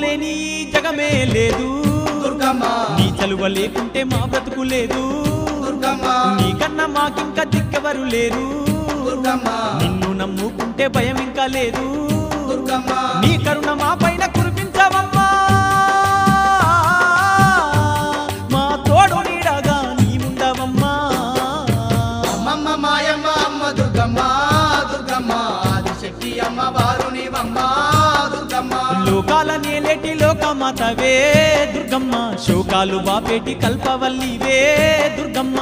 లేని జగమే లేదు దుర్గమ్మ నీ చలువ లేకుంటే మా బ్రతుకు లేదు దుర్గమ్మ నీకన్నా మాకింక దిక్కెవరు లేరు దుర్గమ్మ నిన్ను నమ్ముకుంటే భయం ఇంకా లేదు దుర్గమ్మ నీ కరుణ మా పైన కురిపించవమ్మా మా తోడు నీడగా నీవుండవమ్మా అమ్మమ్మ మాయమ్మ అమ్మ దుర్గమ్మ దుర్గమ్మ ఆదిశక్తి అమ్మ వారు నీవమ్మ దుర్గమ్మ లోకాల నేలేటి లోకమాతవే దుర్గమ్మ శోకాలు బాపేటి కల్పవల్లివే దుర్గమ్మ